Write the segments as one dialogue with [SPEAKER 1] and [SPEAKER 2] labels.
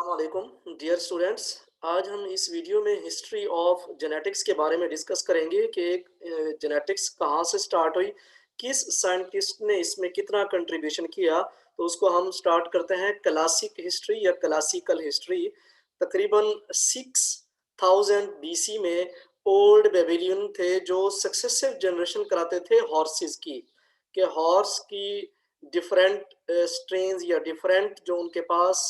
[SPEAKER 1] अस्सलामुअलैकुम dear students. आज हम इस वीडियो में हिस्ट्री ऑफ जेनेटिक्स के बारे में डिस्कस करेंगे कि जेनेटिक्स कहाँ से स्टार्ट हुई, किस साइंटिस्ट ने इसमें कितना कंट्रीब्यूशन किया। तो उसको हम स्टार्ट करते हैं क्लासिक हिस्ट्री या क्लासिकल हिस्ट्री। तकरीबन 6000 BC में ओल्ड बेबीलियन थे जो सक्सेसिव जनरेशन कराते थे हॉर्सेस की, कि हॉर्स की डिफरेंट स्ट्रेन्स या डिफरेंट जो उनके पास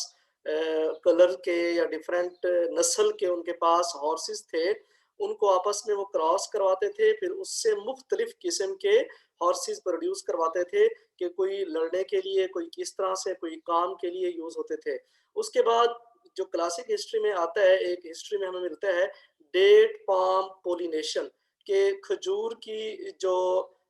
[SPEAKER 1] कलर के या डिफरेंट नस्ल के उनके पास हॉर्सेस थे, उनको आपस में वो क्रॉस करवाते थे। फिर उससे मुख्तलिफ किस्म के हॉर्सेस प्रोड्यूस करवाते थे कि कोई लड़ने के लिए, कोई किस तरह से, कोई काम के लिए यूज होते थे। उसके बाद जो क्लासिक हिस्ट्री में आता है, एक हिस्ट्री में हमें मिलता है डेट पाम पोलिनेशन, के खजूर की जो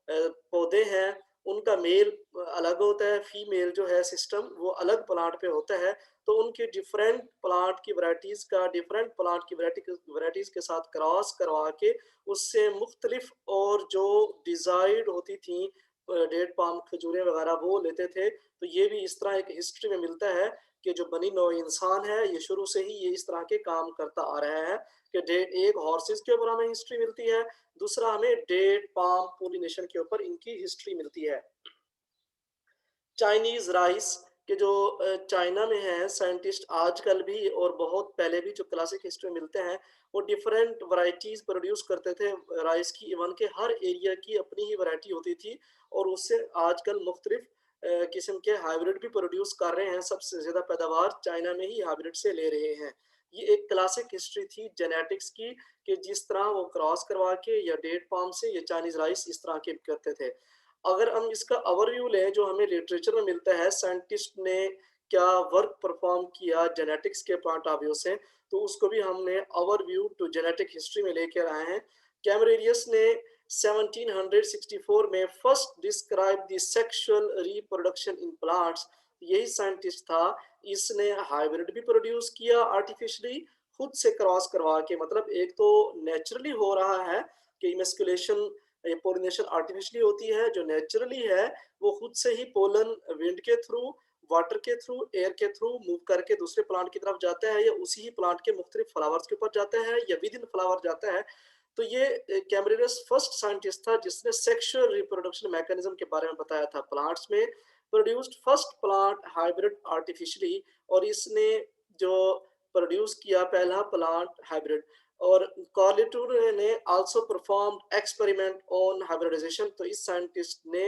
[SPEAKER 1] पौधे हैं उनका मेल अलग होता है, फीमेल जो है सिस्टम वो अलग प्लांट पे होता है। तो उनके डिफरेंट प्लांट की वैरायटीज का डिफरेंट प्लांट की वैरायटीज के साथ क्रॉस करवा के उससे मुख्तलिफ और जो डिजायर्ड होती थी डेट पाम खजूरें वगैरह वो लेते थे। तो ये भी इस तरह एक हिस्ट्री में मिलता है कि जो बनी नौ इंसान है ये शुरू से ही ये इस तरह के काम करता आ रहा है कि डेट एक हॉर्सेस के ऊपर हमें हिस्ट्री मिलती है, दूसरा हमें डेट पाम पोलिनेशन के ऊपर इनकी हिस्ट्री मिलती है। चाइनीज राइस के जो चाइना में है साइंटिस्ट आजकल भी और बहुत पहले भी जो क्लासिक हिस्ट्री में मिलते हैं, वो डिफरेंट वैरायटीज प्रोड्यूस करते थे राइस की। इवन के हर एरिया की अपनी ही वैरायटी होती थी और उससे आजकल मुख्तलिफ किस्म के हाइब्रिड भी प्रोड्यूस कर रहे हैं। सबसे ज़्यादा पैदावार चाइना में ही हाइब्रिड से ले रहे हैं। ये एक क्लासिक हिस्ट्री थी जेनेटिक्स की, कि जिस तरह वो क्रॉस करवा के या डेट पाम से या चाइनीज राइस इस तरह के करते थे। अगर हम इसका ओवरव्यू लें जो हमें लिटरेचर में मिलता है, साइंटिस्ट ने क्या वर्क परफॉर्म किया जेनेटिक्स के पॉइंट ऑफ व्यू से, तो उसको भी हमने ओवरव्यू टू जेनेटिक हिस्ट्री में लेकर आए हैं। कैमरेरियस ने 1764 में first describe the sexual reproduction in plants. यही साइंटिस्ट था, इसने हाइब्रिड भी प्रोड्यूस किया आर्टिफिशियली, खुद से क्रॉस करवा के। मतलब एक तो नेचुरली हो रहा है कि इमेस्कुलेशन, ये पोलिनेशन आर्टिफिशियली होती है, जो नेचुरली है वो खुद से ही पोलन विंड के थ्रू, वाटर के थ्रू, एयर के थ्रू मूव करके दूसरे प्लांट की तरफ जाता है, या उसी ही प्लांट के मुख्तलिफ फ्लावर्स के ऊपर जाता है, या विद इन फ्लावर जाता है। तो ये कैमरेरस फर्स्ट साइंटिस्ट था जिसने सेक्सुअल रिप्रोडक्शन मैकेनिज्म के बारे में बताया था प्लांट्स में। Produced first plant hybrid artificially, और इसने जो प्रोड्यूस किया पहला प्लांट हाइब्रिड। और कॉर्लिटूर ने also performed experiment on hybridisation. तो इस साइंटिस्ट ने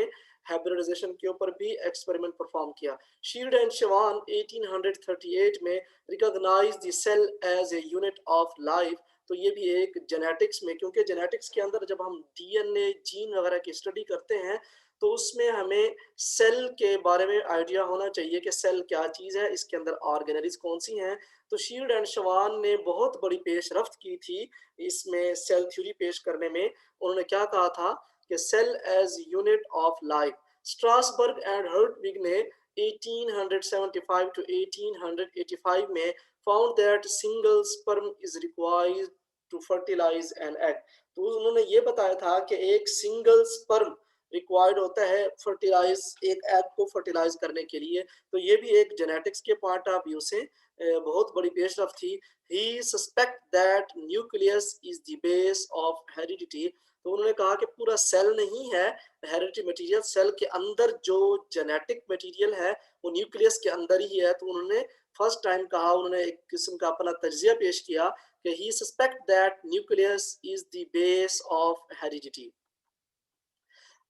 [SPEAKER 1] हाइब्रिडाइजेशन के ऊपर भी एक्सपेरिमेंट परफॉर्म किया। शील्ड एंड शवान 1838 में recognise the cell as a unit of life. तो ये भी एक जेनेटिक्स में, क्योंकि जेनेटिक्स के अंदर जब हम डीएनए जीन वगैरह की स्टडी करते हैं तो उसमें हमें सेल के बारे में आइडिया होना चाहिए कि सेल क्या चीज़ है, इसके अंदर ऑर्गेनेलिज कौन सी हैं। तो शील्ड एंड शवान ने बहुत बड़ी पेशरफ्त की थी इसमें सेल थ्योरी पेश करने में। उन्होंने क्या कहा था कि cell as unit of life. Strasburger and Hertwig ने 1875 टू 1885 में found that single sperm is required to fertilise an egg. तो उन्होंने ये बताया था कि एक सिंगल स्पर्म रिक्वायर्ड होता है फर्टिलाइज, एक एग को फर्टिलाइज करने के लिए। तो ये भी एक जेनेटिक्स के पॉइंट ऑफ व्यू से बहुत बड़ी पेशरफ थी। He suspect that nucleus is the base of heredity. तो उन्होंने कहा कि पूरा सेल नहीं है हेरिडिटी मटेरियल, सेल के अंदर जो जेनेटिक मटेरियल है वो न्यूक्लियस के अंदर ही है। तो उन्होंने फर्स्ट टाइम कहा, उन्होंने एक किस्म का अपना तजिया पेश किया कि he suspect that nucleus is the base of heredity.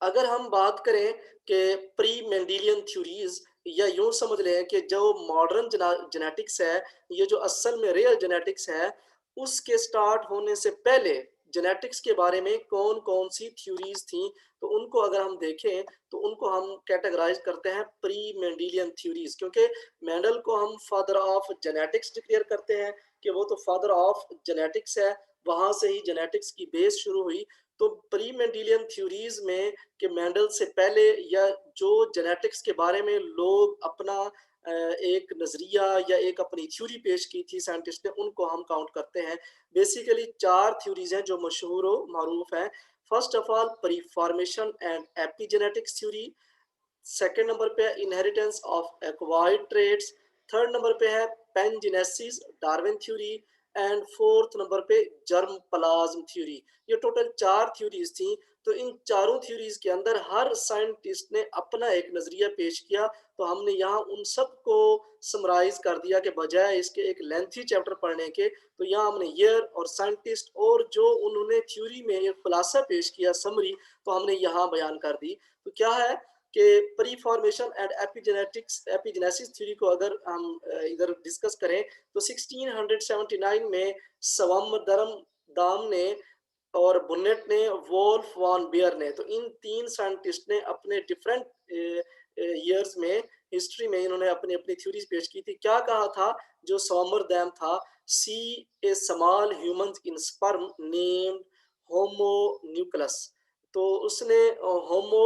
[SPEAKER 1] अगर हम बात करें कि प्री मेंडेलियन थ्योरीज, या यूं समझ लें कि जो मॉडर्न जेनेटिक्स है, ये जो असल में रियल जेनेटिक्स है, उसके स्टार्ट होने से पहले जेनेटिक्स के बारे में कौन कौन सी थ्योरीज थी, तो उनको अगर हम देखें तो उनको हम कैटेगराइज करते हैं प्री मेंडेलियन थ्योरीज। क्योंकि मेंडल को हम फादर ऑफ जेनेटिक्स डिक्लेयर करते हैं कि वो तो फादर ऑफ जेनेटिक्स है, वहां से ही जेनेटिक्स की बेस शुरू हुई। तो प्री मेंडेलियन थ्योरीज में कि मेंडल से पहले, या जो जेनेटिक्स के बारे में लोग अपना एक नजरिया या एक अपनी थ्योरी पेश की थी साइंटिस्ट ने, उनको हम काउंट करते हैं। बेसिकली चार थ्योरीज हैं जो मशहूर मारूफ हैं। First of all pre formation and epigenetics theory, second number पे है inheritance of acquired traits, third number पे है pangenesis, Darwin theory and fourth number पे जर्म प्लाज्म थ्योरी। ये टोटल 4 थ्योरीज थी। तो इन चारों थ्योरीज के अंदर हर साइंटिस्ट ने अपना एक नजरिया पेश किया। तो हमने यहाँ उन सबको समराइज कर दिया कि बजाय इसके एक लेंथी चैप्टर पढ़ने के, तो यहाँ हमने ईयर और साइंटिस्ट और जो उन्होंने थ्योरी में एक खुलासा पेश किया समरी, तो हमने यहाँ बयान कर दी। तो क्या है कि preformation and epigenetics epigenesis theory को अगर हम इधर डिस्कस करें तो 1679 में स्वमदरम दाम ने और बुनेट ने, वोल्फ वॉन बियर ने, तो इन तीन साइंटिस्ट ने अपने डिफरेंट ईयर्स में हिस्ट्री में इन्होंने अपनी अपनी थ्योरीज पेश की थी। क्या कहा था जो सोमरदैम था, see a small humans in sperm named homunculus. तो उसने होमो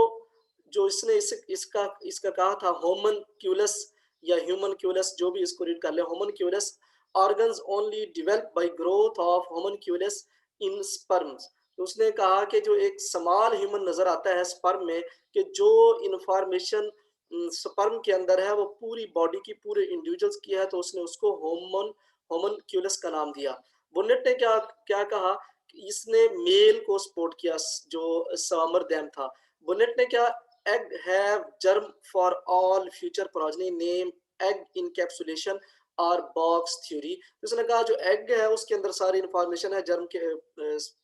[SPEAKER 1] जो इसने इसका इसका कहा था होमन क्यूलस या ह्यूमन क्यूलस, जो भी इसको रीड कर ले, homunculus organs only develop by growth of homunculus in sperms. तो उसने कहा कि जो एक स्मॉल ह्यूमन नजर आता है स्पर्म में, कि जो इंफॉर्मेशन स्पर्म के अंदर है वो पूरी बॉडी की, पूरे इंडिविजुअल्स की है, तो उसने उसको होमन होमन क्यूलस का नाम दिया। बुनेट ने क्या क्या कहा, इसने मेल को सपोर्ट किया जो सामरदैम था। बुनेट ने क्या, egg have germ for all future progeny name egg encapsulation और बॉक्स थ्योरी। तो उसने कहा जो एग है उसके अंदर सारी इंफॉर्मेशन है, जर्म के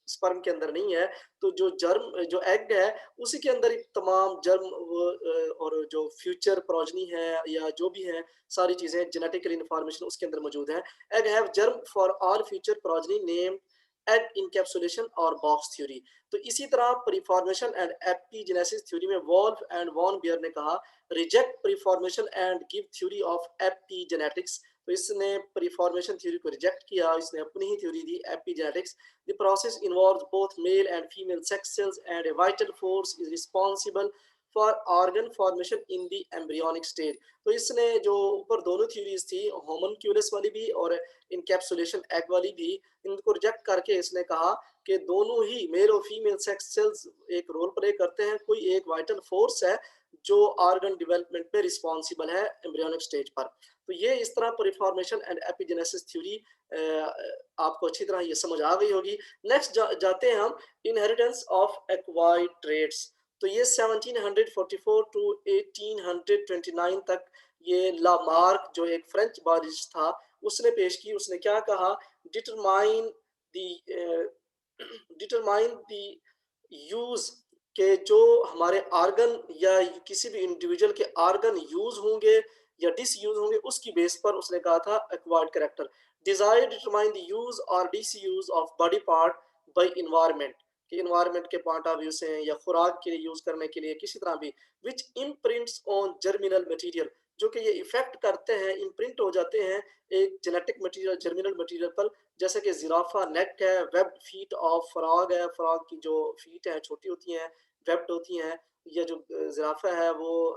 [SPEAKER 1] स्पर्म के अंदर नहीं है। तो जो जर्म जो एग है उसी के अंदर ही तमाम जर्म और जो फ्यूचर प्रोजनी है या जो भी है सारी चीजें जेनेटिकल इंफॉर्मेशन उसके अंदर मौजूद है। Egg have germ for all future progeny name egg encapsulation और बॉक्स थ्योरी। तो इसी तरह प्रीफॉर्मेशन एंड एपिजेनेसिस थ्योरी में वॉल्फ एंड वॉन बियर ने कहा reject preformation and give theory of epigenetics. तो इसने प्रीफॉर्मेशन थ्योरी को रिजेक्ट किया, इसने अपनी ही थ्योरी दी epigenetics. The process involves both male and female sex cells and a vital force is responsible for organ formation in the embryonic stage. तो इसने जो ऊपर दोनों थ्योरीज थी, होमनक्यूलस वाली भी और इनकैप्सुलेशन एग वाली भी, इनको रिजेक्ट करके इसने कहा कि दोनों ही मेल और फीमेल सेक्स सेल्स एक रोल प्ले करते हैं, कोई एक वाइटल फोर्स है जो ऑर्गन डेवलपमेंट पे रिस्पॉन्सिबल है एम्ब्रियोनिक स्टेज पर। तो ये इस तरह प्रीफॉर्मेशन एंड एपिजेनेसिस थ्योरी आपको अच्छी तरह ये समझ आ गई होगी। नेक्स्ट जाते हैं हम इनहेरिटेंस ऑफ एक्वायर्ड ट्रेड्स। तो ये 1744 टू 1829 तक ये लामार्क जो एक फ्रेंच बारिश था उसने पेश की। उसने क्या कहा, determine the determine the use के जो हमारे ऑर्गन या किसी भी इंडिविजुअल के ऑर्गन यूज होंगे या डिस यूज होंगे उसकी बेस पर उसने कहा था acquired character. Desire determine the use और disuse of body part by environment, कि इन्वायरमेंट के पॉइंट ऑफ व्यू से या खुराक के लिए यूज करने के लिए किसी तरह भी, विच इम्प्रिंट्स ऑन जर्मिनल मटेरियल, जो कि ये इफेक्ट करते हैं, इम्प्रिंट हो जाते हैं एक जेनेटिक मटेरियल जर्मिनल मटेरियल पर। जैसे कि जिराफा नेक है, वेब्ड फीट ऑफ फ्रॉग है, फ्रॉग की जो फीट है छोटी होती हैं, वेब्ड होती हैं, या जो जिराफा है वो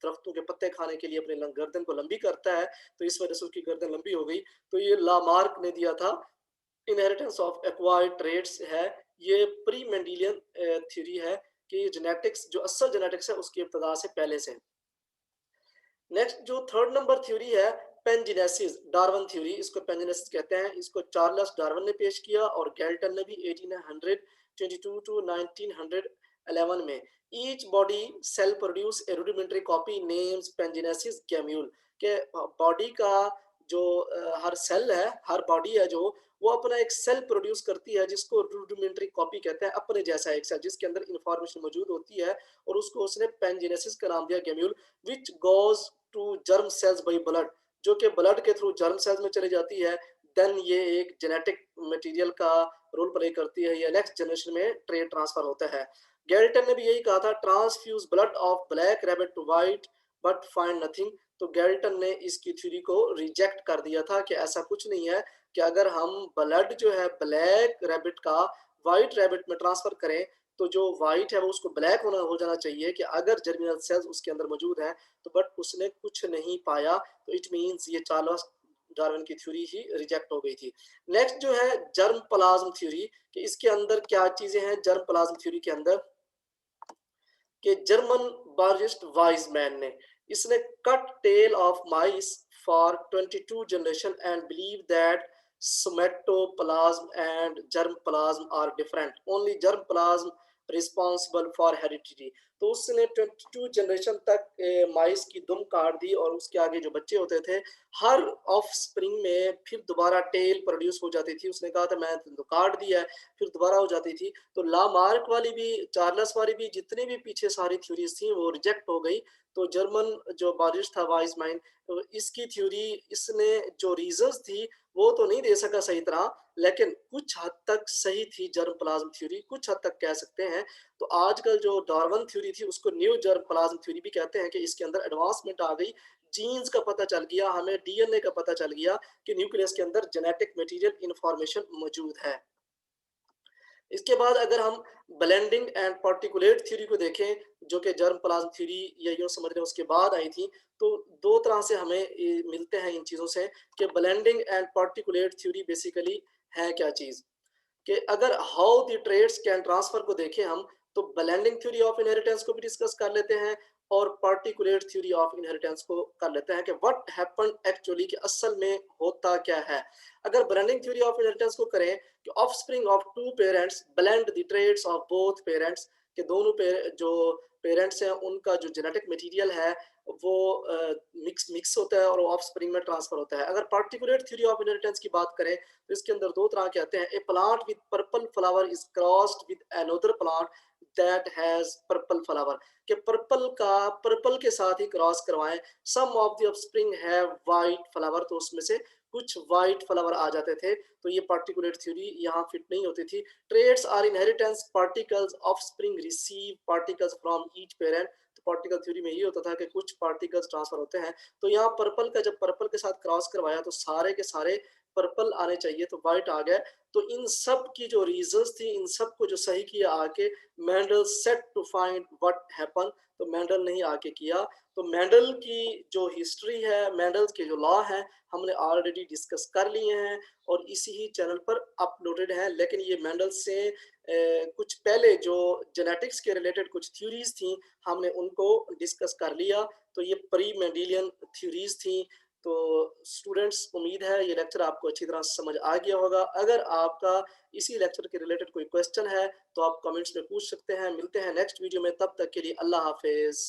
[SPEAKER 1] दरख्तों के पत्ते खाने के लिए अपने गर्दन को लंबी करता है, तो इस वजह से उसकी गर्दन लंबी हो गई। तो ये लामार्क ने दिया था इनहेरिटेंस ऑफ एक्वायर्ड ट्रेड्स है। ये प्री मेंडेलियन थ्योरी है कि जेनेटिक्स जो असल जेनेटिक्स है उसकी इब्तदा से पहले से। नेक्स्ट जो थर्ड नंबर थ्योरी है पेंजिनेसिस डार्विन थ्योरी, इसको पेंजिनेसिस कहते हैं। इसको चार्ल्स डार्विन ने पेश किया और गैल्टन ने भी 1822 टू 1911 में। Each body cell produce a rudimentary copy names pangenesis gemmule, के बॉडी का जो हर सेल है, हर बॉडी है जो वो अपना एक सेल प्रोड्यूस करती है जिसको रूडिमेंटरी कॉपी कहते हैं, अपने जैसा एक सेल जिसके अंदर इंफॉर्मेशन मौजूद होती है, और उसको उसने पेंजिनेसिस का नाम दिया gemmule. Which goes to germ cells by blood, जो कि ब्लड के थ्रू जर्म सेल्स में चली जाती है, देन ये एक जेनेटिक मटेरियल का रोल प्ले करती है, ये नेक्स्ट जनरेशन में ट्रेड ट्रांसफर होता है। गैल्टन ने भी यही कहा था, transfuse blood of black rabbit to white but find nothing. तो गैल्टन ने इसकी थ्योरी को रिजेक्ट कर दिया था कि ऐसा कुछ नहीं है कि अगर हम ब्लड जो है ब्लैक रैबिट का वाइट रैबिट में ट्रांसफर करें तो जो वाइट है वो उसको ब्लैक होना हो जाना चाहिए, कि अगर जर्मिनल सेल्स उसके अंदर मौजूद है। तो बट उसने कुछ नहीं पाया, तो इट मींस ये चार्ल्स डार्विन की थ्योरी ही रिजेक्ट हो गई थी। नेक्स्ट जो है जर्म प्लाज्म थ्योरी, कि इसके अंदर क्या चीजें हैं जर्म प्लाज्म थ्योरी के अंदर, कि जर्मन बायोलॉजिस्ट वाइजमैन ने इसने cut tail of mice for 22 generation and believe that somatoplasm and germplasm are different. Only germplasm responsible for heredity. तो उसने 22 जनरेशन तक माइस की दुम काट दी और उसके आगे जो बच्चे होते थे हर ऑफ स्प्रिंग में फिर दोबारा टेल प्रोड्यूस हो जाती थी। उसने कहा था मैं तो काट दिया है, फिर दोबारा हो जाती थी। तो लामार्क वाली भी, चार्ल्स वाली भी, जितनी भी पीछे सारी थ्योरीज थी वो रिजेक्ट हो गई। तो जर्मन जो बारिश था वाइजमैन, तो इसकी थ्योरी, इसने जो रीजंस थी वो तो नहीं दे सका सही तरह, लेकिन कुछ हद तक सही थी जर्म प्लाज्म थ्योरी, कुछ हद तक कह सकते हैं। तो आजकल जो डार्विन थ्योरी थी उसको न्यू जर्म प्लाज्म थ्योरी भी कहते हैं कि इसके अंदर एडवांसमेंट आ गई, जीन्स का पता चल गया, हमें डीएनए का पता चल गया कि न्यूक्लियस के अंदर जेनेटिक मटेरियल इंफॉर्मेशन मौजूद है। इसके बाद अगर हम ब्लेंडिंग एंड पार्टिकुलेट थ्योरी को देखें, जो कि जर्म प्लाज्म थ्योरी या यूँ समझ लें उसके बाद आई थी, तो 2 तरह से हमें मिलते हैं इन चीज़ों से कि blending and particulate theory basically है क्या चीज़? कि अगर how the traits can transfer को देखें हम, तो ब्लेंडिंग थ्योरी ऑफ इनहेरिटेंस को भी डिस्कस कर लेते हैं और पार्टिकुलेट थ्योरी ऑफ इनहेरिटेंस को कर लेते हैं कि व्हाट हैपेंड एक्चुअली, कि असल में होता क्या है। अगर ब्लेंडिंग थ्योरी ऑफ इनहेरिटेंस को करें कि offspring of two parents blend the traits of both parents, कि दोनों जो पेरेंट्स हैं उनका जो जेनेटिक मटेरियल है वो मिक्स मिक्स होता है और ऑफस्प्रिंग में ट्रांसफर होता है। अगर पार्टिकुलेट थ्योरी ऑफ इनहेरिटेंस की बात करें तो इसके अंदर 2 तरह के आते हैं। A plant with purple flower is crossed with another plant that has purple flower, कि पर्पल के साथ ही क्रॉस करवाएँ। Some of the offspring have white flower, तो उसमें से कुछ व्हाइट फ्लावर आ जाते थे। तो ये पार्टिकुलेट थ्योरी यहाँ फिट नहीं होती थी। Traits are inheritance particles, offspring receive particles from each parent. तो पार्टिकल थ्योरी में ये होता था कि कुछ पार्टिकल्स ट्रांसफर होते हैं। तो यहाँ पर्पल का जब पर्पल के साथ क्रॉस करवाया तो सारे के सारे पर्पल आने चाहिए, तो व्हाइट आ गया। तो इन सब की जो रीजंस थी, इन सब को जो सही किया आके Mendel set to find what happen, तो मेंडल नहीं आके किया। तो मेंडल की जो हिस्ट्री है, मेंडल के जो लॉ हैं, हमने ऑलरेडी डिस्कस कर लिए हैं और इसी ही चैनल पर अपलोडेड हैं। लेकिन ये मेंडल से कुछ पहले जो जेनेटिक्स के रिलेटेड कुछ थ्योरीज थी, हमने उनको डिस्कस कर लिया। तो ये प्री मेंडेलियन थ्योरीज थी। तो स्टूडेंट्स, उम्मीद है ये लेक्चर आपको अच्छी तरह समझ आ गया होगा। अगर आपका इसी लेक्चर के रिलेटेड कोई क्वेश्चन है तो आप कमेंट्स में पूछ सकते हैं। मिलते हैं नेक्स्ट वीडियो में, तब तक के लिए अल्लाह हाफिज़।